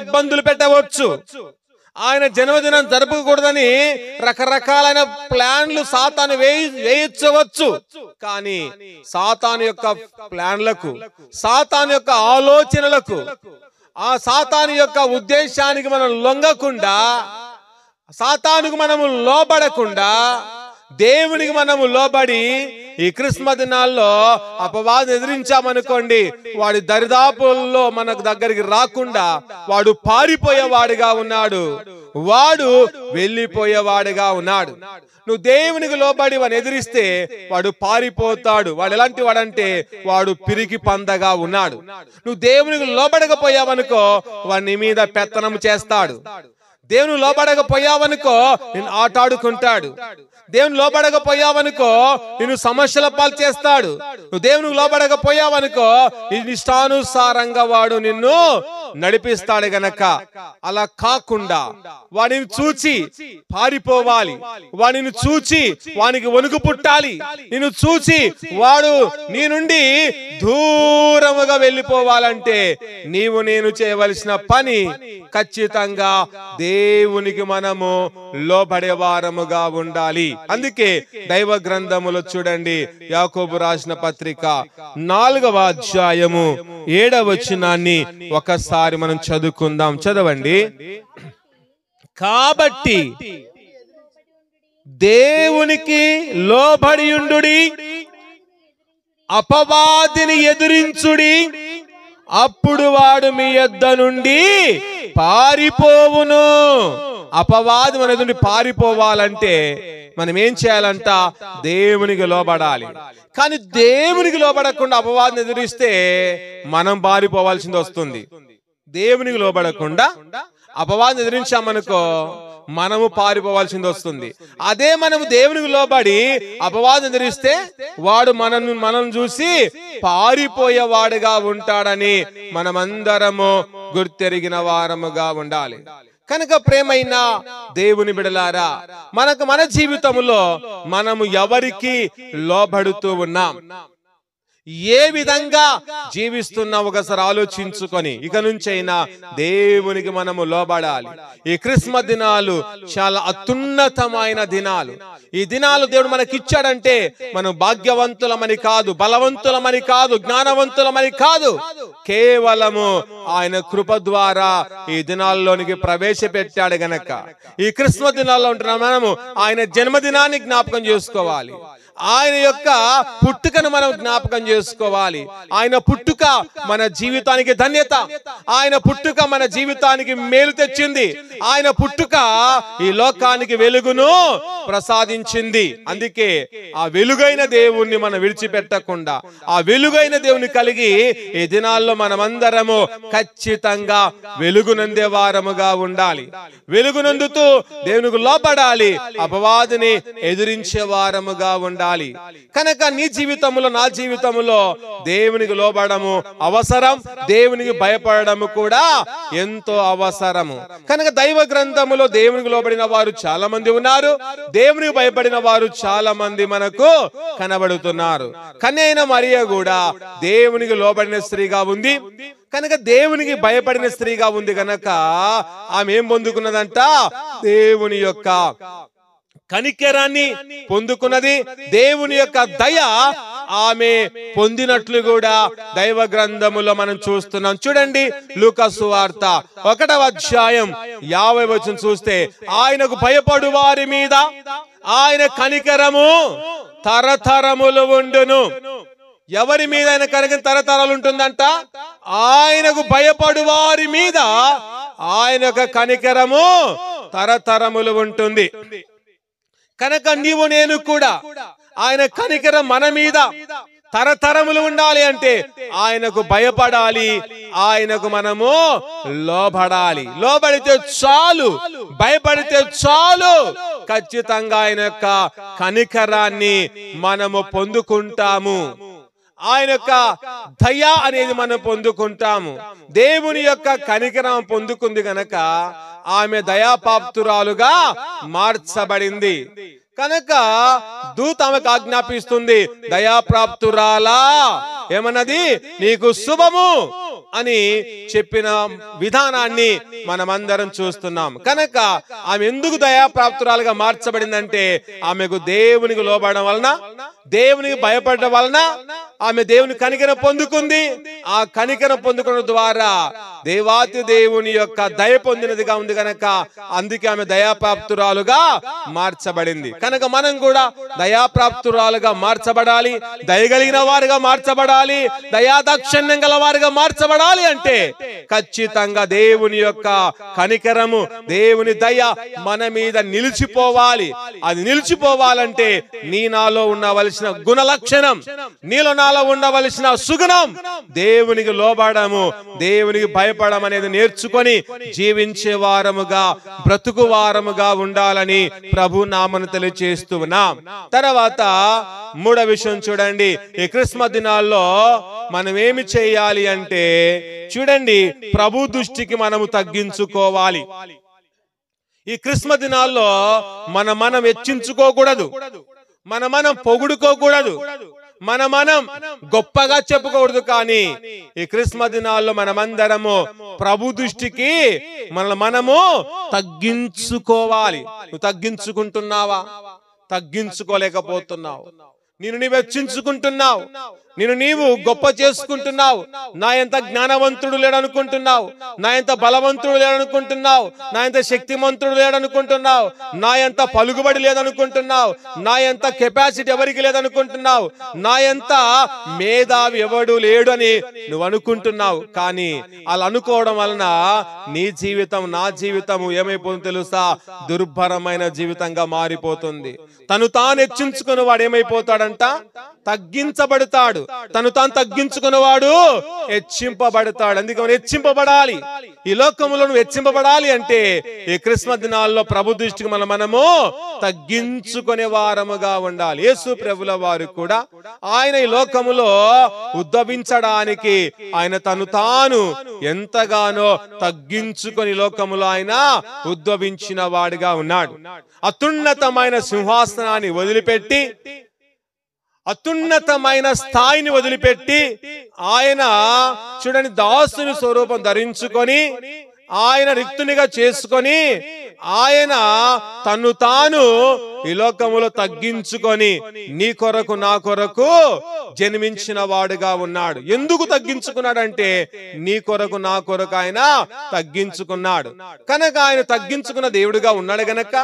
ఇబ్బందులు పెట్టవచ్చు. ఆయన జన్మదినం జరపకూడదని రకరకాలైన ప్లాన్లు సాతాను వేయించవచ్చు. కానీ సాతాను యొక్క ప్లాన్లకు, సాతాను యొక్క ఆలోచనలకు, ఆ సాతాను యొక్క ఉద్దేశానికి మనం లొంగకుండా, సాతానుకు మనము లోబడకుండా దేవునికి మనము లోబడి ఈ క్రిస్మస్ దినాల్లో అపవాదం ఎదిరించామనుకోండి, వాడి దరిదాపుల్లో మనకు దగ్గరికి రాకుండా వాడు పారిపోయేవాడుగా ఉన్నాడు, వాడు వెళ్ళిపోయేవాడుగా ఉన్నాడు. నువ్వు దేవునికి లోబడి వాడిని ఎదిరిస్తే వాడు పారిపోతాడు. వాడు ఎలాంటి వాడంటే వాడు పిరికి పందగా ఉన్నాడు. నువ్వు దేవునికి లోబడకపోయావనుకో వాడి నీ మీద పెత్తనం చేస్తాడు. దేవుని లోబడకపోయావనుకో నేను ఆటాడుకుంటాడు. దేవుని లోబడకపోయావనుకో నిన్ను సమస్యల పాలు చేస్తాడు. నువ్వు దేవునికి లోబడకపోయావనుకో ఇష్టానుసారంగా వాడు నిన్ను నడిపిస్తాడు. గనక అలా కాకుండా వాడిని చూచి పారిపోవాలి, వాడిని చూచి వానికి వణుకు పుట్టాలి, నిన్ను చూచి వాడు నీ నుండి దూరముగా వెళ్ళిపోవాలంటే నీవు నేను చేయవలసిన పని ఖచ్చితంగా దేవునికి మనము లోబడే వారముగా ఉండాలి. అందుకే దైవ గ్రంథములో చూడండి, యాకోబు రాసిన పత్రిక 4వ అధ్యాయము 7వ వచనాన్ని ఒకసారి మనం చదువుకుందాం. చదవండి. కాబట్టి దేవునికి లోబడియుండుడి, అపవాదిని ఎదిరించుడి, అప్పుడు వాడు మీ యొద్ద నుండి పారిపోవును. అపవాది మన నుండి పారిపోవాలంటే మనం ఏం చేయాలంట? దేవునికి లోబడాలి. కానీ దేవునికి లోబడకుండా అపవాదిని ఎదిరిస్తే మనం పారిపోవాల్సింది వస్తుంది. దేవునికి లోబడకుండా అపవాదిని ఎదిరించామనుకో మనము పారిపోవాల్సింది వస్తుంది. అదే మనము దేవునికి లోబడి అపవాదిని ఎదిరిస్తే వాడు మనం చూసి పారిపోయేవాడుగా ఉంటాడని మనమందరము గుర్తెరిగిన వారముగా ఉండాలి. కనుక ప్రేమైన దేవుని బిడలారా, మన జీవితంలో మనము ఎవరికి లోబడుతూ ఉన్నాం, ఏ విధంగా జీవిస్తున్నా ఒకసారి ఆలోచించుకొని ఇక నుంచైనా దేవునికి మనము లోబడాలి. ఈ క్రిస్మస్ దినాలు చాలా అత్యున్నతమైన దినాలు. ఈ దినాలు దేవుడు మనకిచ్చాడంటే మనం భాగ్యవంతులమని కాదు, బలవంతులమని కాదు, జ్ఞానవంతులమని కాదు, కేవలము ఆయన కృప ద్వారా ఈ దినాల్లోనికి ప్రవేశపెట్టాడు. గనక ఈ క్రిస్మస్ దినాల్లో ఉంటున్న మనము ఆయన జన్మదినాన్ని జ్ఞాపకం చేసుకోవాలి, ఆయన యొక్క పుట్టుకను మనం జ్ఞాపకం చేసుకోవాలి. ఆయన పుట్టుక మన జీవితానికి ధన్యత, ఆయన పుట్టుక మన జీవితానికి మేలు తెచ్చింది, ఆయన పుట్టుక ఈ లోకానికి వెలుగును ప్రసాదించింది. అందుకే ఆ వెలుగైన దేవుణ్ణి మనం విడిచిపెట్టకుండా ఆ వెలుగైన దేవుని కలిగి ఈ దినాల్లో మనమందరము ఖచ్చితంగా వెలుగునందే వారముగా ఉండాలి. వెలుగునందుతూ దేవునికి లోబడాలి, అపవాదిని ఎదిరించే వారముగా ఉండాలి. కనుక నీ జీవితంలో నా జీవితంలో దేవునికి లోబడము అవసరం, దేవునికి భయపడము కూడా ఎంతో అవసరము. కనుక దైవ గ్రంథములో దేవునికి లోబడిన వారు చాలా మంది ఉన్నారు, దేవునికి భయపడిన వారు చాలా మంది మనకు కనబడుతున్నారు. కన్యైన మరియ కూడా దేవునికి లోబడిన స్త్రీగా ఉంది. కనుక దేవునికి భయపడిన స్త్రీగా ఉంది గనక ఆమె ఏం పొందుకున్నదంట? దేవుని యొక్క కనికరాన్ని పొందుకున్నది, దేవుని యొక్క దయ ఆమె పొందినట్లు కూడా దైవ గ్రంథములో మనం చూస్తున్నాం. చూడండి, లూకా సువార్త 1వ అధ్యాయం 50వ వచనం చూస్తే, ఆయనకు భయపడు వారి మీద ఆయన కనికరము తరతరములు ఉండును. ఎవరి మీద ఆయన కనికరం తరతరాలు ఉంటుందంట? ఆయనకు భయపడు వారి మీద ఆయన యొక్క కనికరము తరతరములు ఉంటుంది. కనుక నీవు నేను కూడా ఆయన కనికరం మన మీద తరతరములు ఉండాలి అంటే ఆయనకు భయపడాలి, ఆయనకు మనము లోబడాలి. లోబడితే చాలు, భయపడితే చాలు, ఖచ్చితంగా ఆయన యొక్క కనికరాన్ని మనము పొందుకుంటాము, ఆయన యొక్క దయ అనేది మనం పొందుకుంటాము. దేవుని యొక్క కనికరం పొందుకుంది గనక ఆమె దయాపాప్తురాలుగా మార్చబడింది. కనుక దూత ఆమెకు ఆజ్ఞాపిస్తుంది, దయాప్రాప్తురాలా ఏమన్నది? నీకు శుభము అని చెప్పిన విధానాన్ని మనమందరం చూస్తున్నాం. కనుక ఆమె ఎందుకు దయాప్రాప్తురాలుగా మార్చబడిందంటే ఆమెకు దేవునికి లోబడడం వలన, దేవునికి భయపడడం వలన ఆమె దేవుని కనికరం పొందుకుంది. ఆ కనికరం పొందుకున్న ద్వారా దేవాతి దేవుని యొక్క దయ పొందినదిగా ఉంది కనుక అందుకే ఆమె దయాప్రాప్తురాలుగా మార్చబడింది. కనుక మనం కూడా దయాప్రాప్తురాలుగా మార్చబడాలి, దయగలిగిన వారుగా మార్చబడాలి, దయాదాక్షిణ్యం గల వారుగా మార్చబడాలి. అంటే ఖచ్చితంగా దేవుని యొక్క కనికరము, దేవుని దయ మన మీద నిలిచిపోవాలి. అది నిలిచిపోవాలంటే నీ నాలో ఉండవలసిన గుణ లక్షణం, నీలో నాలో ఉండవలసిన సుగుణం దేవునికి లోబడము, దేవునికి భయపడడం అనేది నేర్చుకొని జీవించే వారముగా, బ్రతుకు వారముగా ఉండాలని ప్రభు నామమున తెలియజేస్తూ ఉన్నాం. తర్వాత మూడవ విషయం చూడండి. ఈ క్రిస్మస్ దినాల్లో మనం ఏమి చేయాలి అంటే చూడండి, ప్రభు దృష్టికి మనము తగ్గించుకోవాలి. ఈ క్రిస్మస్ దినాల్లో మనం హెచ్చించుకోకూడదు, మనం పొగుడుకోకూడదు, మనం గొప్పగా చెప్పుకోకూడదు. కానీ ఈ క్రిస్మస్ దినాల్లో మనమందరము ప్రభు దృష్టికి మనము తగ్గించుకోవాలి. నువ్వు తగ్గించుకుంటున్నావా? తగ్గించుకోలేకపోతున్నావు. నీవు హెచ్చించుకుంటున్నావు, నీవు గొప్ప చేసుకుంటున్నావు. నా ఎంత జ్ఞానవంతుడు లేడనుకుంటున్నావు, నా ఎంత బలవంతుడు లేడనుకుంటున్నావు, నా ఎంత శక్తిమంతుడు లేడనుకుంటున్నావు, నా ఎంత పలుకుబడి లేదనుకుంటున్నావు, నా ఎంత కెపాసిటీ ఎవరికి లేదనుకుంటున్నావు, నా ఎంత మేధావి ఎవడు లేడు అని నువ్వు అనుకుంటున్నావు. కానీ అలా అనుకోవడం వలన నీ జీవితం, నా జీవితం ఏమైపోతుందో తెలుసా? దుర్భరమైన జీవితంగా మారిపోతుంది. తను తాను హెచ్చించుకున్న వాడు ఏమైపోతాడంట? తగ్గించబడతాడు. తను తాను తగ్గించుకున్నవాడు హెచ్చింపబడతాడు. అందుకే మనం హెచ్చింపబడాలి. ఈ లోకంలో నువ్వు హెచ్చింపబడాలి అంటే ఈ క్రిస్మస్ దినాల్లో ప్రభు దృష్టికి మనము తగ్గించుకునే వారముగా ఉండాలి. యేసు ప్రభుల వారు కూడా ఆయన ఈ లోకములో ఉద్భవించడానికి ఆయన తను తాను ఎంతగానో తగ్గించుకొని లోకములో ఆయన ఉద్భవించిన వాడిగా ఉన్నాడు. అత్యున్నతమైన సింహాసనాన్ని వదిలిపెట్టి, అత్యున్నతమైన స్థాయిని వదిలిపెట్టి ఆయన చూడండి దాసుని స్వరూపం ధరించుకొని, ఆయన రిక్తునిగా చేసుకొని, ఆయన తను తాను ఈ లోకములో తగ్గించుకొని నీ కొరకు నా కొరకు జన్మించిన వాడుగా ఉన్నాడు. ఎందుకు తగ్గించుకున్నాడంటే నీ కొరకు నా కొరకు ఆయన తగ్గించుకున్నాడు. కనుక ఆయన తగ్గించుకున్న దేవుడుగా ఉన్నాడు గనక,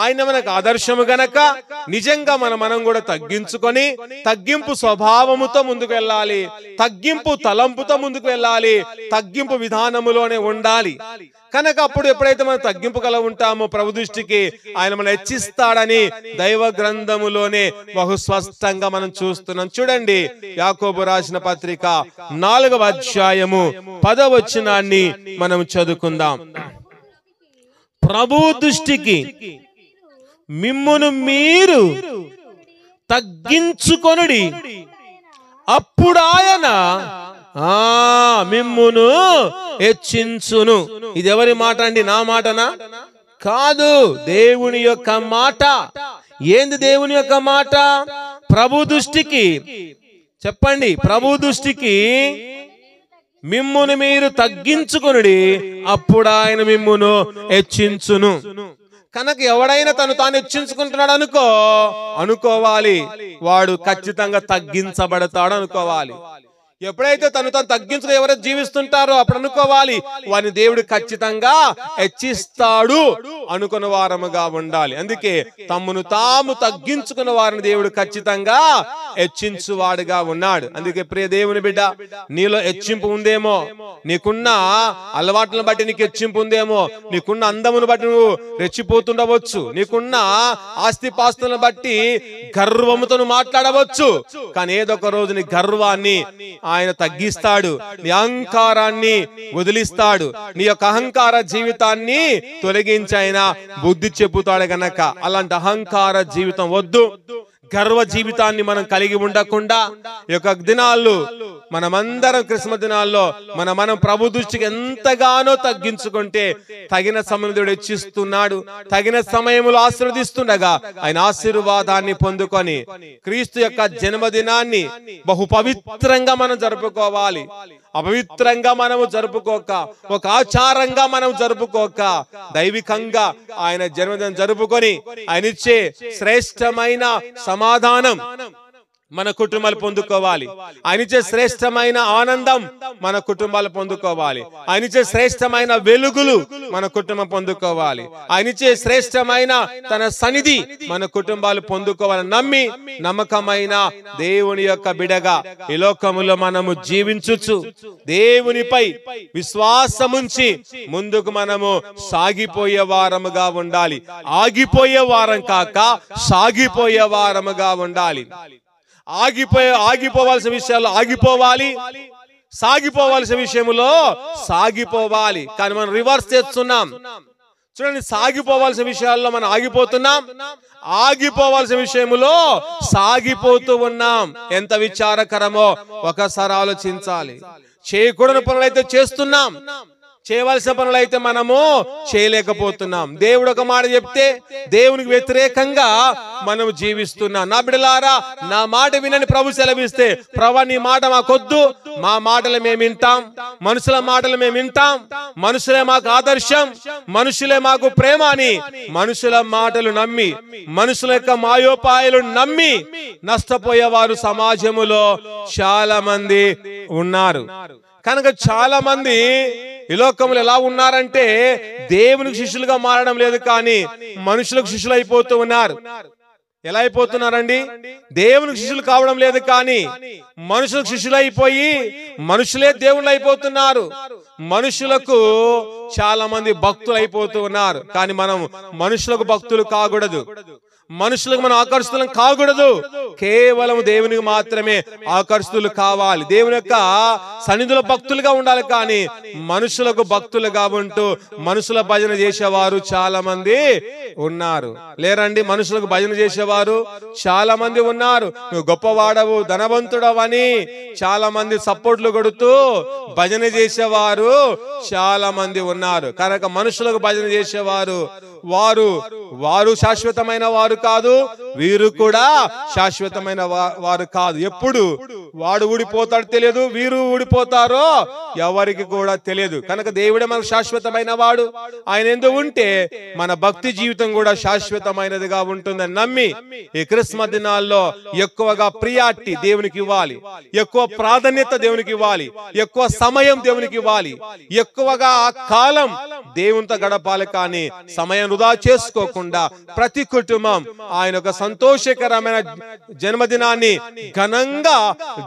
ఆయన మనకు ఆదర్శము గనక నిజంగా మనం కూడా తగ్గించుకొని తగ్గింపు స్వభావముతో ముందుకు వెళ్ళాలి, తగ్గింపు తలంపుతో ముందుకు వెళ్ళాలి, తగ్గింపు విధానములోనే ఉండాలి. కనుక అప్పుడు ఎప్పుడైతే మనం తగ్గింపు కల ఉంటామో ప్రభు దృష్టికి ఆయన మనం హెచ్చిస్తాడని దైవ గ్రంథములోనే బహు స్పష్టంగా మనం చూస్తున్నాం. చూడండి, యాకోబు రాసిన పత్రిక 4వ అధ్యాయము 10వ వచనాన్ని మనం చదువుకుందాం. ప్రభు దృష్టికి మిమ్మును మీరు తగ్గించుకొనుడి, అప్పుడు ఆయన మిమ్మును హెచ్చించును. ఇది ఎవరి మాట అండి? నా మాటనా? కాదు, దేవుని యొక్క మాట. ఏంది దేవుని యొక్క మాట? ప్రభు దృష్టికి చెప్పండి, ప్రభు దృష్టికి మిమ్మును మీరు తగ్గించుకొనుడి, అప్పుడు ఆయన మిమ్మును హెచ్చించును. కనుక ఎవడైనా తను తాను హెచ్చించుకుంటున్నాడు అనుకోవాలి, వాడు ఖచ్చితంగా తగ్గించబడతాడు అనుకోవాలి. ఎప్పుడైతే తను తాను తగ్గించుకుని ఎవరైతే జీవిస్తుంటారో అప్పుడు అనుకోవాలి, వారిని దేవుడు ఖచ్చితంగా హెచ్చిస్తాడు అనుకున్న వారముగా ఉండాలి. అందుకే తమ్మును తాము తగ్గించుకున్న వారిని దేవుడు ఖచ్చితంగా హెచ్చించువాడుగా ఉన్నాడు. అందుకే ప్రియ దేవుని బిడ్డ, నీలో హెచ్చింపు ఉందేమో, నీకున్న అలవాట్లను బట్టి నీకు హెచ్చింపు ఉందేమో, నీకున్న అందమును బట్టి నువ్వు రెచ్చిపోతుండవచ్చు, నీకున్న ఆస్తిపాస్తులను బట్టి గర్వముతో మాట్లాడవచ్చు. కానీ ఏదొక రోజు నీ గర్వాన్ని ఆయన తగ్గిస్తాడు, నీ అహంకారాన్ని వదిలిస్తాడు, నీ యొక్క అహంకార జీవితాన్ని తొలగించి ఆయన బుద్ధి చెప్పుతాడు. గనక అలాంటి అహంకార జీవితం వద్దు. గర్వ జీవితాన్ని మనం కలిగి ఉండకుండా ఈ యొక్క దినాల్లో మనమందరం క్రిస్మస్ దినాల్లో మనం ప్రభు దృష్టికి ఎంతగానో తగ్గించుకుంటే తగిన సమయంలో హెచ్చిస్తున్నాడు, తగిన సమయంలో ఆశీర్వదిస్తుండగా ఆయన ఆశీర్వాదాన్ని పొందుకొని క్రీస్తు యొక్క జన్మదినాన్ని బహు పవిత్రంగా మనం జరుపుకోవాలి. అపవిత్రంగా మనము జరుపుకోక, ఒక ఆచారంగా మనం జరుపుకోక, దైవికంగా ఆయన జన్మదినం జరుపుకొని ఆయన ఇచ్చే శ్రేష్టమైన సమాధానం మన కుటుంబాలు పొందుకోవాలి. ఆయనచే శ్రేష్టమైన ఆనందం మన కుటుంబాలు పొందుకోవాలి. ఆయనచే శ్రేష్టమైన వెలుగులు మన కుటుంబం పొందుకోవాలి. ఆయనచే శ్రేష్టమైన తన సన్నిధి మన కుటుంబాలు పొందుకోవాలని నమ్మి నమ్మకమైన దేవుని యొక్క బిడగా ఈ లోకములో మనము జీవించుచు దేవునిపై విశ్వాసముంచి ముందుకు మనము సాగిపోయే వారముగా ఉండాలి. ఆగిపోయే వారం కాక సాగిపోయే వారముగా ఉండాలి. ఆగిపోవాల్సిన విషయాల్లో ఆగిపోవాలి, సాగిపోవాల్సిన విషయంలో సాగిపోవాలి. కానీ మనం రివర్స్ చేస్తున్నాం. చూడండి, సాగిపోవాల్సిన విషయాల్లో మనం ఆగిపోతున్నాం, ఆగిపోవాల్సిన విషయంలో సాగిపోతూ ఉన్నాం. ఎంత విచారకరమో ఒకసారి ఆలోచించాలి. చేయకూడని పనులైతే చేస్తున్నాం, చేయవలసిన పనులైతే మనము చేయలేకపోతున్నాం. దేవుడు ఒక మాట చెప్తే దేవునికి వ్యతిరేకంగా మనము జీవిస్తున్నాం. నా బిడ్డలారా, నా మాట వినని ప్రభు సెలవిస్తే, ప్రభు నీ మాట మాకొద్దు, మా మాటలు మేము వింటాం, మనుషుల మాటలు మేము వింటాం, మనుషులే మాకు ఆదర్శం, మనుషులే మాకు ప్రేమ అని మనుషుల మాటలు నమ్మి, మనుషుల యొక్క మాయోపాయాలు నమ్మి నష్టపోయేవారు సమాజములో చాలా మంది ఉన్నారు. కనుక చాలా మంది ఈ లోకములు ఎలా ఉన్నారంటే దేవునికి శిష్యులుగా మారడం లేదు, కానీ మనుషులకు శిష్యులు అయిపోతూ ఉన్నారు. ఎలా అయిపోతున్నారండి? దేవునికి శిష్యులు కావడం లేదు, కానీ మనుషులకు శిష్యులు అయిపోయి మనుషులే దేవుళ్ళు అయిపోతున్నారు. మనుషులకు చాలా మంది భక్తులు అయిపోతూ ఉన్నారు, కానీ మనం మనుషులకు భక్తులు కాకూడదు, మనుషులకు మనం ఆకర్షితులం కాకూడదు. కేవలం దేవునికి మాత్రమే ఆకర్షితులు కావాలి. దేవుని యొక్క సన్నిధిలో భక్తులుగా ఉండాలి, కానీ మనుషులకు భక్తులుగా ఉంటూ మనుషుల భజన చేసేవారు చాలా మంది ఉన్నారు. లేరండి? మనుషులకు భజన చేసేవారు చాలా మంది ఉన్నారు. నువ్వు గొప్పవాడవు, ధనవంతుడవని చాలా మంది సపోర్ట్లు కొడుతూ భజన చేసేవారు చాలా మంది ఉన్నారు. కనుక మనుషులకు భజన చేసేవారు వారు శాశ్వతమైన వారు కాదు, వీరు కూడా శాశ్వతమైన వారు కాదు. ఎప్పుడు వాడు ఊడిపోతాడో తెలియదు, వీరు ఊడిపోతారో ఎవరికి కూడా తెలియదు. కనుక దేవుడే మనకు శాశ్వతమైన వాడు. ఆయన ఎందుకు ఉంటే మన భక్తి జీవితం కూడా శాశ్వతమైనదిగా ఉంటుందని నమ్మి ఈ క్రిస్మస్ దినాల్లో ఎక్కువగా ప్రియారిటీ దేవునికి ఇవ్వాలి, ఎక్కువ ప్రాధాన్యత దేవునికి ఇవ్వాలి, ఎక్కువ సమయం దేవునికి ఇవ్వాలి, ఎక్కువగా ఆ కాలం దేవునితో గడపాలి. కానీ సమయం వృధా చేసుకోకుండా ప్రతి కుటుంబం ఆయన ఒక సంతోషకరమైన జన్మదినాన్ని ఘనంగా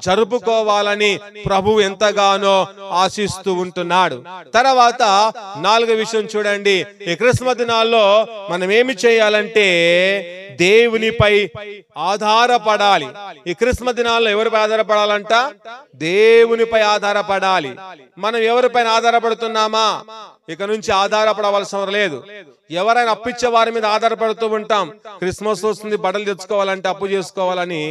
జరుపుకోవాలని ప్రభువు ఎంతగానో ఆశిస్తూ ఉంటున్నాడు. తర్వాత 4వ విషయం చూడండి. ఈ క్రిస్మస్ దినాల్లో మనం ఏమి చేయాలంటే దేవునిపై ఆధారపడాలి. ఈ క్రిస్మస్ దినాల్లో ఎవరిపై ఆధారపడాలంట? దేవునిపై ఆధారపడాలి. మనం ఎవరిపైన ఆధారపడుతున్నామా? ఇక నుంచి ఆధారపడవలసిన లేదు. ఎవరైనా అప్పిచ్చే వారి మీద ఆధారపడుతూ ఉంటాం. క్రిస్మస్ వస్తుంది, బట్టలు తెచ్చుకోవాలంటే అప్పు చేసుకోవాలని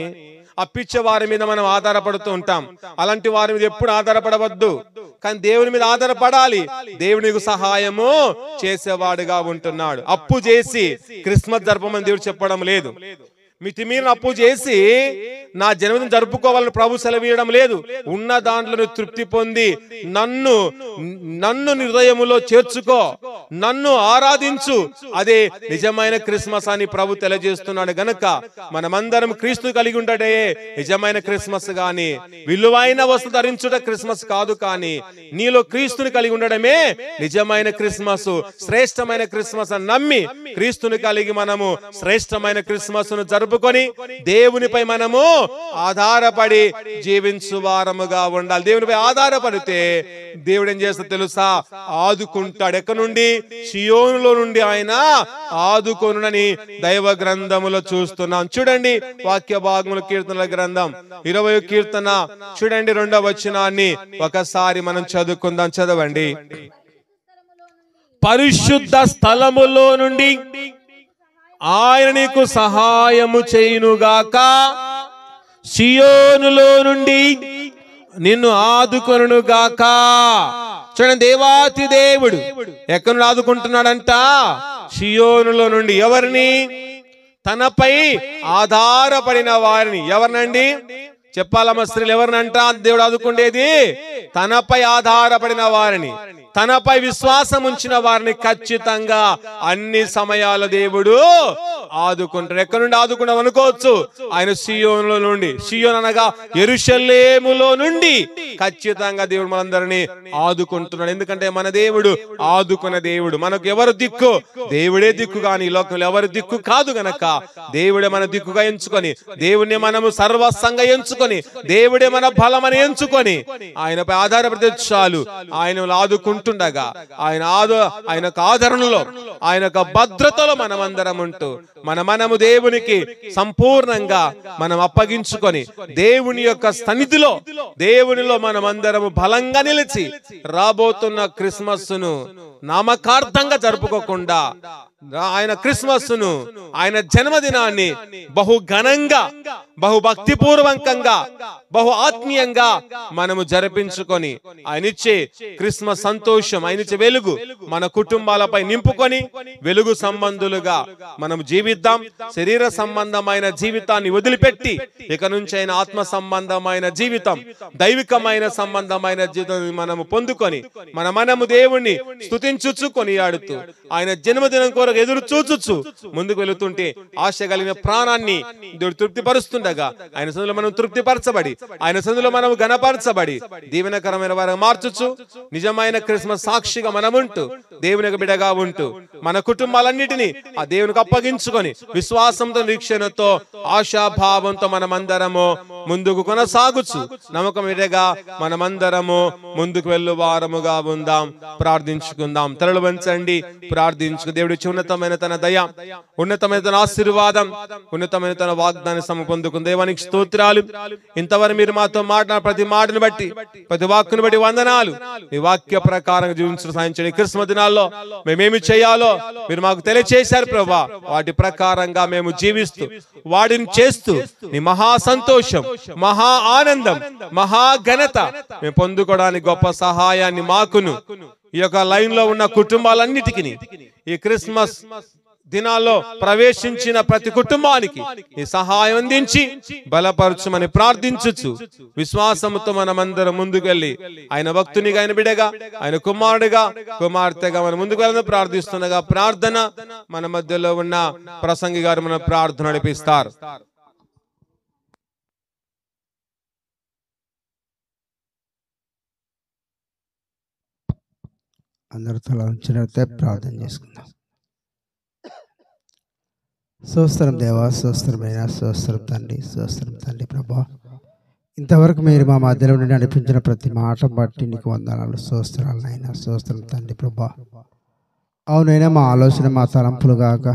అప్పిచ్చే వారి మీద మనం ఆధారపడుతూ ఉంటాం. అలాంటి వారి మీద ఎప్పుడు ఆధారపడవద్దు, కానీ దేవుని మీద ఆధారపడాలి. దేవునికి సహాయము చేసేవాడుగా ఉంటున్నాడు. అప్పు చేసి క్రిస్మస్ జరపమని దేవుడు చెప్పడం లేదు. మితిమీరిన అప్పు చేసి నా జన్మదినం జరుపుకోవాలని ప్రభు సెలవీయడం లేదు. ఉన్న దాంట్లో తృప్తి పొంది నన్ను హృదయములో చేర్చుకో, నన్ను ఆరాధించు, అదే నిజమైన క్రిస్మస్ అని ప్రభు తెలియజేస్తున్నాడు. గనుక మనమందరం క్రీస్తు కలిగి ఉండటే నిజమైన క్రిస్మస్. గాని విలువైన వస్తువు ధరించుట క్రిస్మస్ కాదు, కానీ నీలో క్రీస్తుని కలిగి ఉండడమే నిజమైన క్రిస్మస్, శ్రేష్టమైన క్రిస్మస్ అని నమ్మి క్రీస్తుని కలిగి మనము శ్రేష్టమైన క్రిస్మస్ ను జరుపుకొని దేవునిపై మనము ఆధారపడి జీవించు వారముగా ఉండాలి. దేవునిపై ఆధారపడితే దేవుడు ఏం చేస్తా తెలుసా? ఆదుకుంటాడు. ఎక్కడి నుండి? సియోనులో నుండి ఆయన ఆదుకొనునని దైవ గ్రంథములో చూస్తున్నాం. చూడండి వాక్య భాగముల కీర్తనల గ్రంథం 20వ కీర్తన చూడండి 2వ వచనాన్ని ఒకసారి మనం చదువుకుందాం. చదవండి. పరిశుద్ధ స్థలములో నుండి ఆయన నీకు సహాయము చేయునుగాక, సియోనులో నుండి నిన్ను ఆదుకొనుగాక. చూడండి, దేవాతి దేవుడు ఎక్కడ నుండి ఆదుకుంటున్నాడంట? సియోనులో నుండి. ఎవరిని? తనపై ఆధారపడిన వారిని. ఎవరినండి? చెప్పాలమ్మ స్త్రీలు ఎవరినంట దేవుడు ఆదుకుండేది? తనపై ఆధారపడిన వారిని, తనపై విశ్వాసం ఉంచిన వారిని ఖచ్చితంగా అన్ని సమయాల దేవుడు ఆదుకుంటాడు. ఎక్కడి నుండి ఆదుకున్నాం అనుకోవచ్చు? ఆయన సియోనులో నుండి, సియోన్ అనగా యెరూషలేములో నుండి ఖచ్చితంగా దేవుడు మనందరినీ ఆదుకుంటున్నాడు. ఎందుకంటే మన దేవుడు ఆదుకున్న దేవుడు. మనకు ఎవరు దిక్కు? దేవుడే దిక్కు, కానీ ఈ లోకంలో ఎవరు దిక్కు కాదు గనక దేవుడే మన దిక్కుగా ఎంచుకొని, దేవుడిని మనము సర్వస్వంగా ఎంచుకొని, దేవుడే మన బలమని ఎంచుకొని ఆయనపై ఆధారపడితే చాలు. ఆయన ఆదుకుంటుండగా ఆయన ఆదరణలో, ఆయన భద్రతలో మనమందరం ఉంటూ మనము దేవునికి సంపూర్ణంగా మనం అప్పగించుకొని దేవుని యొక్క సన్నిధిలో, దేవునిలో మనమందరము బలంగా నిలిచి రాబోతున్న క్రిస్మస్ ను నామకార్థంగా జరుపుకోకుండా ఆయన క్రిస్మస్ ను, ఆయన జన్మదినాన్ని బహు ఘనంగా, బహు భక్తిపూర్వకంగా, బహు ఆత్మీయంగా మనము జరిపించుకొని ఆయనిచ్చే క్రిస్మస్ సంతోషం, ఆయనిచ్చే వెలుగు మన కుటుంబాలపై నింపుకొని వెలుగు సంబంధులుగా మనం జీవిద్దాం. శరీర సంబంధమైన జీవితాన్ని వదిలిపెట్టి ఇక నుంచి ఆయన ఆత్మ సంబంధమైన జీవితం, దైవికమైన సంబంధమైన జీవితం మనము పొందుకొని మనము దేవుణ్ణి స్తుతించుచు కొనియాడుతూ ఆయన జన్మదినం కొరకు ఎదురు చూచుచు ముందుకు వెళుతుంటే ఆశ కలిగిన ప్రాణాన్ని దేవుడు తృప్తిపరుస్తుండగా ఆయన సన్నిధిలో మనం తృప్తిపరచబడి, ఆయన సన్నిధిలో మనం ఘనపరచబడి దీవెనకరమైన వారిగా మార్చుచు నిజమైన క్రిస్మస్ సాక్షిగా మనం ఉంటూ దేవునికి బిడగా ఉంటూ మన కుటుంబాలన్నిటినీ ఆ దేవునికి అప్పగించుకొని విశ్వాసంతో, నిరీక్షణతో, ఆశాభావంతో మనమందరము ముందుకు కొనసాగుచు నమ్మకం బిడగా మనమందరము ముందుకు వెళ్ళు వారముగా ఉందాం. ప్రార్థించుకుందాం. తలలు వంచండి, ప్రార్థించుకు. దేవుడి ఉన్నతమైన తన దయ, ఉన్నతమైన తన ఆశీర్వాదం, ఉన్నతమైన తన వాగ్దాన్ని పొందుకుని దేవానికి స్తోత్రాలు. ఇంతవరకు మీరు మాతో మాట్లాడిన ప్రతి మాటను బట్టి, ప్రతి వాక్కును బట్టి వందనాలు. మీ వాక్య ప్రకారం జీవించడం సాధించండి. క్రిస్మస్ దినాల్లో మేమేమి చేయాలో మీరు మాకు తెలియచేశారు ప్రభా. వాటి ప్రకారంగా మేము జీవిస్తూ వాటిని చేస్తూ నీ మహా సంతోషం, మహా ఆనందం, మహా ఘనత మేము పొందుకోవడానికి గొప్ప సహాయాన్ని మాకును, ఈ యొక్క లైన్ లో ఉన్న కుటుంబాలన్నిటికీ, ఈ క్రిస్మస్ దినాల్లో ప్రవేశించిన ప్రతి కుటుంబానికి ఈ సహాయం అందించి బలపరచుమని ప్రార్థించుచు విశ్వాసముతో మనమందరం ముందుకెళ్ళి ఆయన భక్తునిగా, ఆయన బిడగా, ఆయన కుమారుడిగా, కుమార్తెగా మనం ముందుకు వెళ్ళాలని ప్రార్థిస్తుండగా ప్రార్థన మన మధ్యలో ఉన్న ప్రసంగి గారు మన ప్రార్థన నడిపిస్తారు. అందరూ తల ఉంచినట్లయితే ప్రార్థన చేసుకుందాం. స్తోత్రం దేవా, స్తోత్రమైన స్తోత్రం తండ్రి, స్తోత్రం తండ్రి ప్రభా. ఇంతవరకు మీరు మా మధ్యలో నుండి నడిపించిన ప్రతి మాట బట్టి నీకు వందనాలు, స్తోత్రాలనైనా. స్తోత్రం తండ్రి ప్రభా. అవునైనా మా ఆలోచన, మా తలంపులు గాక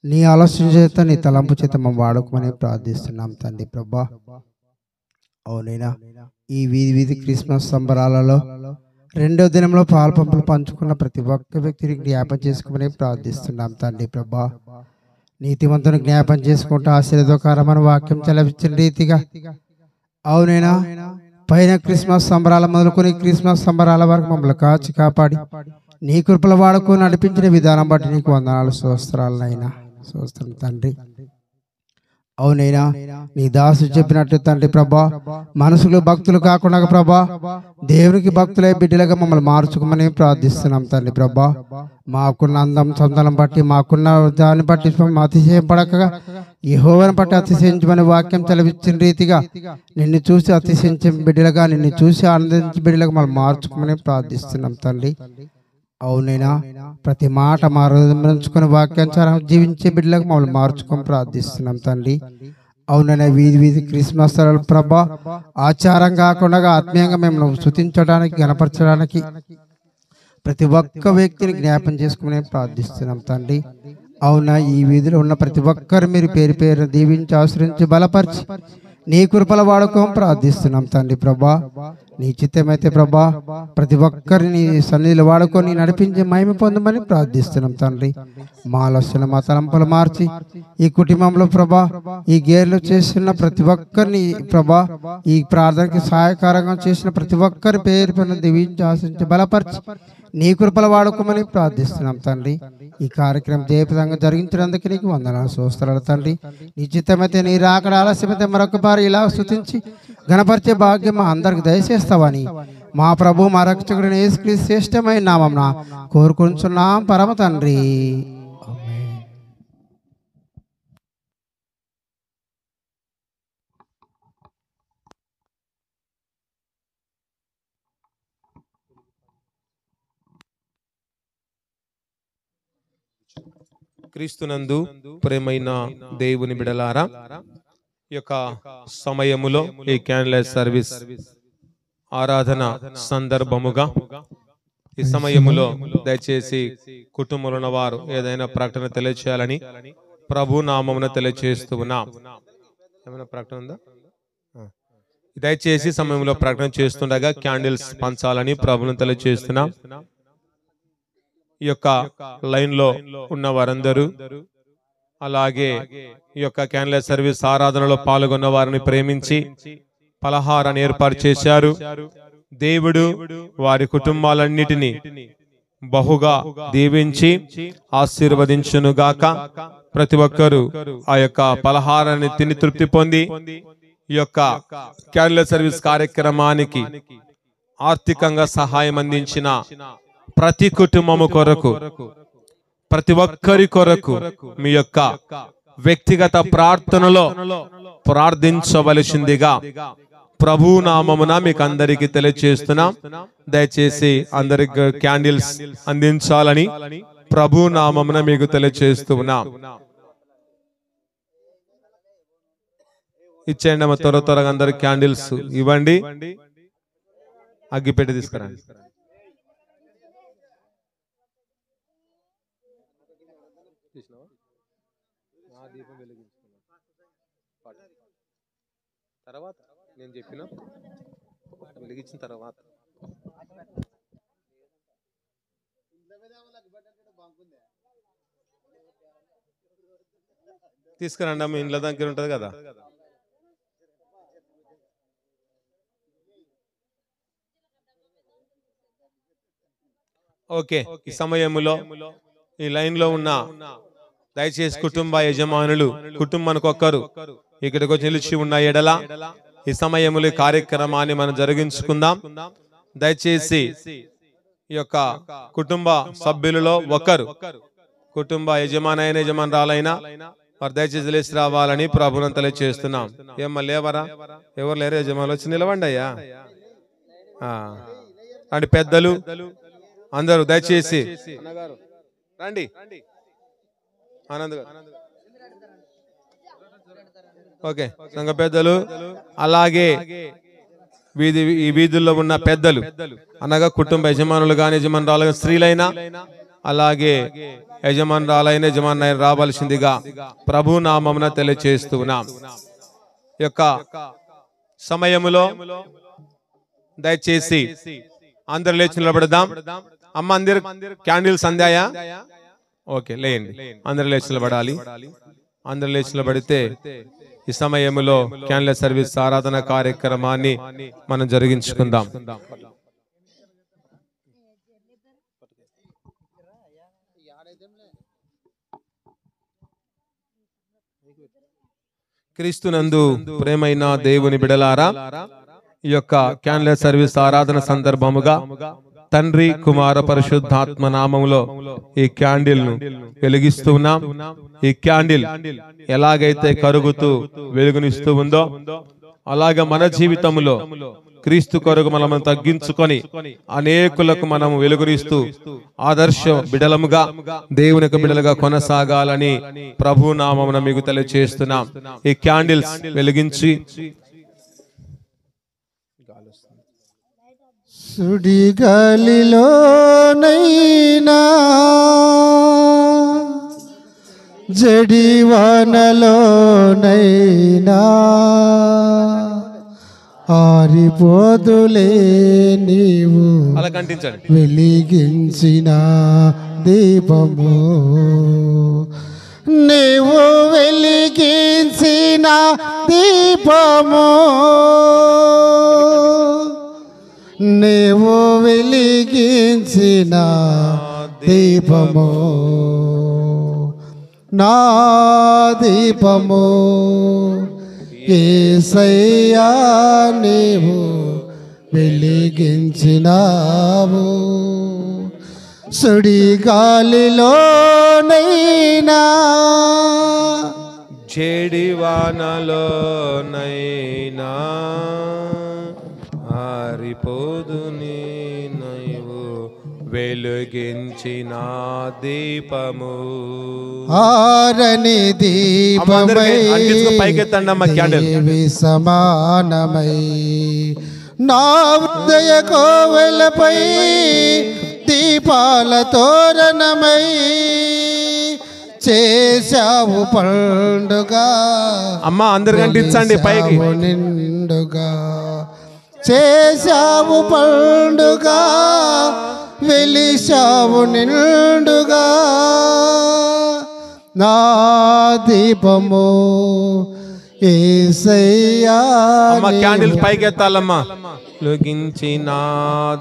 నీ ఆలోచన చేత, నీ తలంపు చేత మా వాడుకోమని ప్రార్థిస్తున్నాం తండ్రి ప్రభా. అవునైనా ఈ వీధి క్రిస్మస్ సంబరాలలో రెండో దినంలో పాలు పంపులు పంచుకున్న ప్రతి ఒక్క వ్యక్తిని జ్ఞాపం చేసుకోమని ప్రార్థిస్తున్నాం తండ్రి ప్రభా. నీతివంతుని జ్ఞాపం చేసుకుంటూ ఆశీర్వాదకరమైన వాక్యం చలవించిన రీతిగా అవునైనా పైన క్రిస్మస్ సంబరాల మొదలుకొని క్రిస్మస్ సంబరాల వరకు మమ్మల్ని కాచి కాపాడి నీ కృపల వాడుకు నడిపించిన విధానం బట్టి నీకు వందనాలు, స్తోత్రాలనైనా. స్తోత్రం తండ్రి. అవునైనా నీ దాసు చెప్పినట్టు తండ్రి ప్రభా, మనసులు భక్తులు కాకుండా ప్రభా దేవునికి భక్తులే బిడ్డలుగా మమ్మల్ని మార్చుకోమని ప్రార్థిస్తున్నాం తండ్రి ప్రభా. మాకున్న అందం సొంతలం బట్టి, మాకున్న దాన్ని బట్టి అతిశయం పడక యెహోవాను బట్టి అతిశయించమని వాక్యం చదివించిన రీతిగా నిన్ను చూసి అతిశయించే బిడ్డలుగా, నిన్ను చూసి ఆనందించే బిడ్డలుగా మమ్మల్ని మార్చుకోమని ప్రార్థిస్తున్నాం తండ్రి. అవునైనా ప్రతి మాట మా హృదయించుకుని వాక్యానుసారం జీవించే బిడ్డలకు మమ్మల్ని మార్చుకొని ప్రార్థిస్తున్నాం తండ్రి. అవునైనా వీధి క్రిస్మస్ ప్రభా ఆచారం కాకుండా ఆత్మీయంగా మేము స్తుతించడానికి, గణపరచడానికి ప్రతి ఒక్క వ్యక్తిని జ్ఞాపం చేసుకుని ప్రార్థిస్తున్నాం తండ్రి. అవునా ఈ వీధిలో ఉన్న ప్రతి ఒక్కరు మీరు పేరు పేరు దీవించి ఆశ్రయించి బలపరిచి నీ కృపల వాడుకోం ప్రార్థిస్తున్నాం తండ్రి ప్రభా. నీ చిత్తమైతే ప్రభా ప్రతి ఒక్కరిని సన్నిధిలో వాడుకొని నడిపించి మహిమ పొందమని ప్రార్థిస్తున్నాం తండ్రి. మా ఆలోచన, మా తలంపులు మార్చి ఈ కుటుంబంలో ప్రభా ఈ గేర్లు చేస్తున్న ప్రతి ఒక్కరిని ప్రభా, ఈ ప్రార్థనకి సహాయకారంగా చేసిన ప్రతి ఒక్కరి పేరు పైన దీవించి ఆశించి బలపరిచి నీ కృపల వాడుకోమని ప్రార్థిస్తున్నాం తండ్రి. ఈ కార్యక్రమం జయప్రదంగా జరిగించినందుకు నీకు వందనాలు స్తోత్రాలు తండ్రి. నిశ్చితమైతే నీ రాకడ ఆలస్యమైతే మరొక బారి ఇలా స్తుతించి గణపరిచే భాగ్యం మా అందరికి దయచేస్తావని మా ప్రభు మా రక్షకుడిని యేసుక్రీస్తు శ్రేష్టమైన నామమున కోరుకుంటున్నాం పరమ తండ్రి. ఆమేన్. క్రీస్తునందు ప్రేమైన దేవుని బిడలారా, ఈ యొక్క సమయములో ఈ క్యాండిల్ సర్వీస్ ఆరాధన సందర్భముగా ఈ సమయములో దయచేసి కుటుంబంలో ఉన్న వారు ఏదైనా ప్రకటన తెలియచేయాలని ప్రభు నామమున తెలియచేస్తూ ఉన్నాం. ఏమైనా ప్రకటన ఉందా? దయచేసి సమయంలో ప్రకటన చేస్తుండగా క్యాండిల్స్ పంచాలని ప్రభును తెలియచేస్తున్నాం. ఈ యొక్క లైన్ లో ఉన్న వారందరూ, అలాగే ఈ యొక్క క్యాండిల్ సర్వీస్ ఆరాధనలో పాల్గొన్న వారిని ప్రేమించి పలహారాన్ని ఏర్పాటు చేశారు. దేవుడు వారి కుటుంబాలన్నిటినీ బహుగా దీవించి ఆశీర్వదించునుగాక. ప్రతి ఒక్కరూ ఆ యొక్క పలహారాన్ని తిని తృప్తి పొంది ఈ యొక్క క్యాండిల్ సర్వీస్ కార్యక్రమానికి ఆర్థికంగా సహాయం అందించిన ప్రతి కుటుంబము కొరకు, ప్రతి ఒక్కరి కొరకు మీ యొక్క వ్యక్తిగత ప్రార్థనలో ప్రార్థించవలసిందిగా ప్రభు నామమున మీకు అందరికి తెలియజేస్తున్నాం. దయచేసి అందరికి క్యాండిల్స్ అందించాలని ప్రభు నామమున మీకు తెలియజేస్తున్నాం. ఇచ్చేయండి అమ్మ, త్వరగా అందరికి క్యాండిల్స్ ఇవ్వండి. అగ్గిపెట్టి తీసుకురండి. తర్వాత నేను చెప్పిన వెలిగించిన తర్వాత తీసుకురండి అమ్మ, ఇంట్లో దగ్గర ఉంటది కదా. ఓకే, ఈ సమయంలో ఈ లైన్ లో ఉన్న దయచేసి కుటుంబ యజమానులు కుటుంబానికి ఒక్కరు ఇక్కడికి వచ్చి నిలిచి ఉన్న ఎడల ఈ సమయంలో ఈ కార్యక్రమాన్ని మనం జరిగించుకుందాం. దయచేసి ఈ యొక్క కుటుంబ సభ్యులలో ఒకరు, కుటుంబ యజమానైన యజమానురాలైనా వారు దయచేసి లేచి రావాలని ప్రభువును తెలియజేస్తున్నాం. ఏమన్నా లేవరా? ఎవరు లేరు? యజమానులు వచ్చి నిలవండి అయ్యా. అంటే పెద్దలు అందరూ దయచేసి రండి. ఆనంద్ గారు, ఓకే, సంఘ పెద్దలు, అలాగే ఈ వీధుల్లో ఉన్న పెద్దలు అనగా కుటుంబ యజమానులు కానీ యజమానురాలు స్త్రీలైనా, అలాగే యజమానురాలైన యజమానులైన రావాల్సిందిగా ప్రభు నామమున తెలియజేస్తున్నాం. ఈ యొక్క సమయములో దయచేసి అందరు లేచి నిలబడదాం. అమ్మ, అందరు క్యాండిల్స్ అందాయా? ఓకే, లేండి. అందరు లేచి నిలబడాలి. అందరు లేచి నిలబడితే ఈ సమయంలో క్యాండిల్ సర్వీస్ ఆరాధన కార్యక్రమాన్ని మనం జరిగించుకుందాం. క్రీస్తునందు ప్రేమైన దేవుని బిడలారా, ఈ యొక్క క్యాండిల్ సర్వీస్ ఆరాధన సందర్భముగా తండ్రి, కుమార, పరిశుద్ధాత్మ నామములో ఈ క్యాండిల్ ను వెలిగిస్తున్నాం. ఈ క్యాండిల్ ఎలాగైతే కరుగుతూ వెలుగునిస్తూ ఉందో అలాగే మన జీవితంలో క్రీస్తు కొరకు మనం తగ్గించుకొని అనేకులకు మనం వెలుగునిస్తూ ఆదర్శ బిడలముగా దేవుని యొక్క బిడలుగా కొనసాగాలని ప్రభు నామమున మీకు తెలియజేస్తున్నాం. ఈ క్యాండిల్స్ వెలిగించి సుడిగాలిలోనైనా జడివానలోనైనా ఆరిపోదులే నీవు అలా కంటించండి. వెలిగించిన దీపము, నీవు వెలిగించిన దీపము, నీవు వెలిగించిన దీపము, నా దీపము యేసయ్యా నీవు వెలిగించినావు. సుడి గాలిలోనైనా చెడివానలోనైనా ఆరిపోదు నీవు వెలిగించిన దీపము. ఆరని దీపమై పైకెత్తండి సమానమై నా ఉదయ కోవెలపై దీపాల తోరణమై చేశావు పండుగ. అమ్మా అందరు కనిపించండి పైకి. నిండుగా చేశావు పండుగ, వెలిశావు నిండుగా. నా దీపము యేసయ్యా క్యాండిల్ పైకెత్తాలమ్మా. వెలిగించిన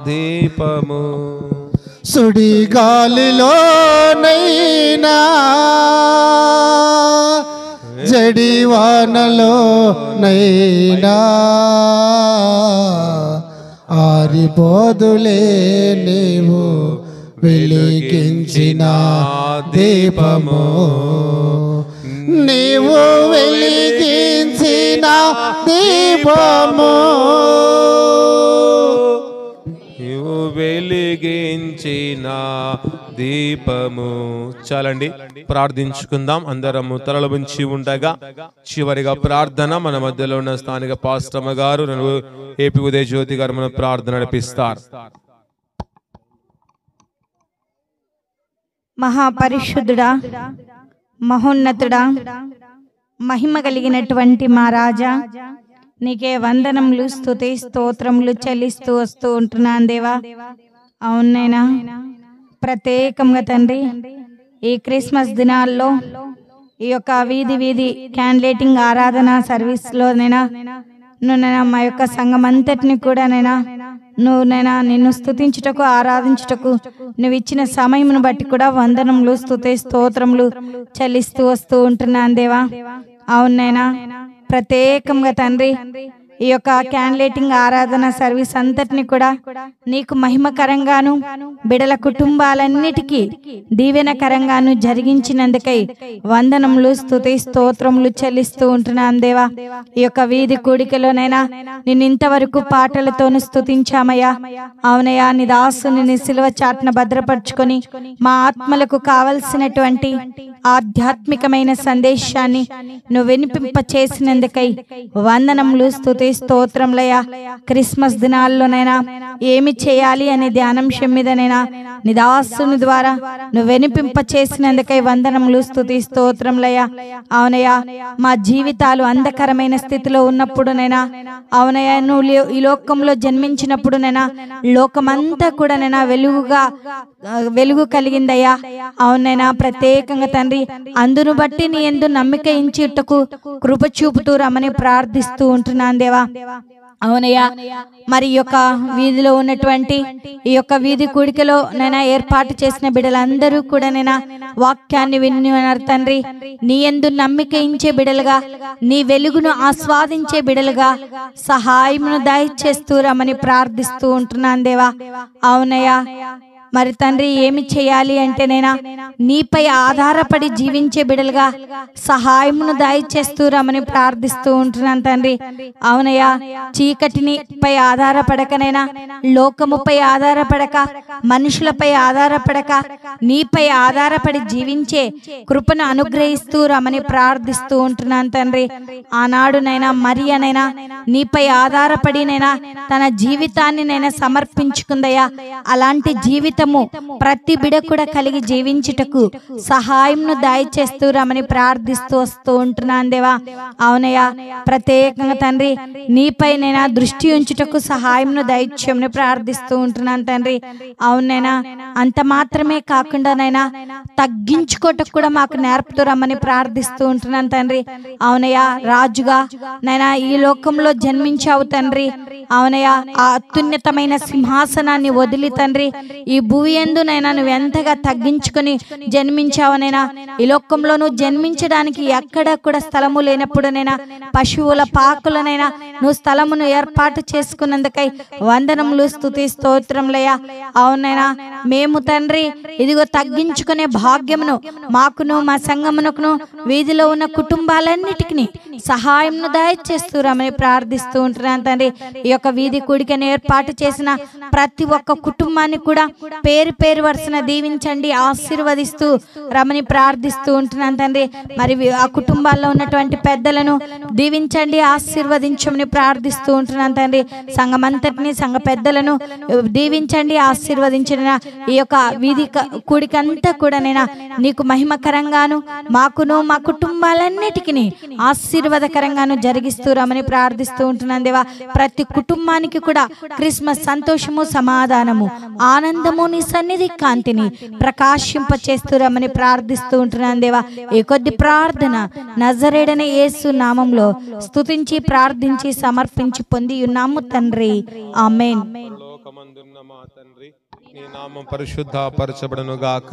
దీపము సుడి గాలిలోనైనా జడివానలోనైనా ఆరిపోదులే నీవు వెలిగించిన దీపము. నీవు వెలిగించిన దీపము, నీవు వెలిగించిన దీపము. చాలండి, ప్రార్థించుకుందాం. అందరము తలలు ఉంచి ఉండగా చివరిగా ప్రార్థన మన మధ్యలో ఉన్న స్థానిక పాస్టమ్మ గారు ఏపీ ఉదయ జ్యోతి గారు మన ప్రార్థన నడిపిస్తారు. మహాపరిశుద్ధుడా, మహోన్నతుడా, మహిమ కలిగినటువంటి మా రాజా, నీకే వందనములు, స్తుతి స్తోత్రములు చెల్లిస్తూ వస్తూ ఉంటున్నాను దేవా. అవునైనా ప్రత్యేకంగా తండ్రి, ఈ క్రిస్మస్ దినాల్లో ఈ యొక్క వీధి వీధి క్యాండిలేటింగ్ ఆరాధన సర్వీస్లోనైనా నువ్వు మా యొక్క సంఘం అంతటిని కూడా నువ్వు నిన్ను స్తుతించుటకు, ఆరాధించుటకు నువ్వు ఇచ్చిన సమయమును బట్టి కూడా వందనములు, స్తుతి స్తోత్రములు చెల్లిస్తూ వస్తూ ఉంటున్నాను దేవా. అవునైనా ప్రత్యేకంగా తండ్రి, ఈ యొక్క క్యాండిలేటింగ్ ఆరాధన సర్వీస్ అంతటిని కూడా నీకు మహిమకరంగాను బిడల కుటుంబాలన్నిటికీ దీవెనకరంగాను జరిగించినందుకై వందనములు, స్తుతి స్తోత్రములు చెల్లిస్తూ ఉంటున్నాను దేవా. ఈ యొక్క వీధి కూడికలోనైనా నిన్ను ఇంతవరకు పాటలతోను స్తుతించామయ్యా. అవునయ్యా, నీ దాసుని నీ సిలువ చాటున భద్రపరుచుకొని మా ఆత్మలకు కావలసినటువంటి ఆధ్యాత్మికమైన సందేశాన్ని నువ్వు వినిపింప చేసినందుకై వందనములు, స్తుతి స్తోత్రములయ్యా. క్రిస్మస్ దినాల్లోనైనా ఏమి చేయాలి అనే ధ్యానాంశం మీదనైనా నీ దాసుని ద్వారా నువ్వు వినిపింప చేసినందుకై వందనములు, స్తుతి స్తోత్రములయ్యా. అవునయ్యా, మా జీవితాలు అంధకరమైన స్థితిలో ఉన్నప్పుడునైనా, అవునయ్యా, నువ్వు ఈ లోకంలో జన్మించినప్పుడునైనా లోకమంతా కూడా వెలుగు కలిగిందయ్యా. అవునైనా ప్రత్యేకంగా తండ్రి, అందును బట్టి నీ యందు నమ్మిక ఇంచుటకు కృప చూపుతూ రమ్మని ప్రార్థిస్తూ ఉంటున్నాను దేవా. అవునయ్యా, మరి ఈ యొక్క వీధిలో ఉన్నటువంటి ఈ యొక్క వీధి కూడికలో ఏర్పాటు చేసిన బిడ్డలందరూ కూడా వాక్యాన్ని విన్నారు తండ్రి. నీ యందు నమ్మిక ఇంచే బిడలుగా, నీ వెలుగును ఆస్వాదించే బిడలుగా సహాయమును దయచేస్తూ రమ్మని ప్రార్థిస్తూ ఉంటున్నాను దేవా. అవునయ్యా, మరి తండ్రి ఏమి చేయాలి అంటే నీపై ఆధారపడి జీవించే బిడలుగా సహాయమును దయచేస్తూ రమ్మని ప్రార్థిస్తూ ఉంటున్నాను తండ్రి. అవునయ్యా, చీకటిని పై ఆధారపడకనైనా, లోకముపై ఆధారపడక, మనుషులపై ఆధారపడక నీపై ఆధారపడి జీవించే కృపను అనుగ్రహిస్తూ రమ్మని ప్రార్థిస్తూ ఉంటున్నాను తండ్రి. ఆనాడునైనా మరియనైనా నీపై ఆధారపడి తన జీవితాన్ని సమర్పించుకుందయ్యా. అలాంటి జీవితం ప్రతి బిడ కూడా కలిగి జీవించుటకు సహాయంను దయచేస్తూ రమని ప్రార్థిస్తూ వస్తూ ఉంటున్నాను దేవా. అవునయ్యా, ప్రత్యేకంగా తండ్రి నీపై దృష్టి ఉంచుటకు సహాయంను దయచేయమని ప్రార్థిస్తూ ఉంటున్నాను తండ్రి. అవునైనా అంత మాత్రమే కాకుండా తగ్గించుకోవటకు కూడా మాకు నేర్పుతూ రమ్మని ప్రార్థిస్తూ ఉంటున్నాను తండ్రి. అవునయ్యా, రాజుగా ఈ లోకంలో జన్మించావు తండ్రి. అవునయ్యా, ఆ అత్యున్నతమైన సింహాసనాన్ని వదిలి తండ్రి ఈ భూమి యందునైనా నువ్వు ఎంతగా తగ్గించుకొని జన్మించావనైనా, ఈ లోకంలో నువ్వు జన్మించడానికి ఎక్కడ కూడా స్థలము లేనప్పుడునైనా పశువుల పాకులనైనా నువ్వు స్థలమును ఏర్పాటు చేసుకున్నందుకై వందనములు, స్తుతి, స్తోత్రములయ్యా. అవునైనా మేము తండ్రి ఇదిగో తగ్గించుకునే భాగ్యమును మాకును మా సంఘమునకును వీధిలో ఉన్న కుటుంబాలన్నిటికీ సహాయంను దయచేస్తురామని ప్రార్థిస్తూ ఉంటున్నాను తండ్రి. ఈ యొక్క వీధి కూడికను ఏర్పాటు చేసిన ప్రతి ఒక్క కుటుంబాన్ని కూడా పేరు పేరు వరుసన దీవించండి, ఆశీర్వదిస్తూ రమని ప్రార్థిస్తూ ఉంటున్నాను తండ్రి. మరి ఆ కుటుంబాల్లో ఉన్నటువంటి పెద్దలను దీవించండి, ఆశీర్వదించమని ప్రార్థిస్తూ ఉంటున్నాను తండ్రి. సంఘమంతటిని, సంఘ పెద్దలను దీవించండి, ఆశీర్వదించిన ఈ యొక్క వీధి కూడికంతా కూడా నేను నీకు మహిమకరంగాను మాకును మా కుటుంబాలన్నిటికీ ఆశీర్వాదకరంగాను జరిగిస్తూ రమని ప్రార్థిస్తూ ఉంటున్నాను దేవా. ప్రతి కుటుంబానికి కూడా క్రిస్మస్ సంతోషము, సమాధానము, ఆనందము, నీ సన్నిధి కాంతిని ప్రకాశింపచేస్తూ రమని ప్రార్థిస్తూ ఉంటున్నాను దేవా. ఈ కొద్ది ప్రార్థన నజరేడని యేసు నామంలో స్తుతించి ప్రార్థించి సమర్పించి పొంది ఉన్నాము తండ్రి, ఆమేన్. నీ నామం పరిశుద్ధపరచబడును గాక,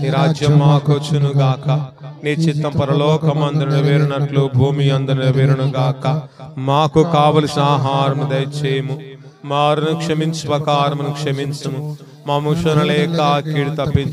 నీ రాజ్యం మాకొచ్చును గాక, నీ చిత్తం పరలోకమందు నెరవేరునట్లు భూమి యందు నెరవేరును గాక. మాకు కావలసిన ఆహారం దయచేయము, మారును క్షమించు ప్రకారమును క్షమించుము, మా ముషను లేక కీడు తప్పించు.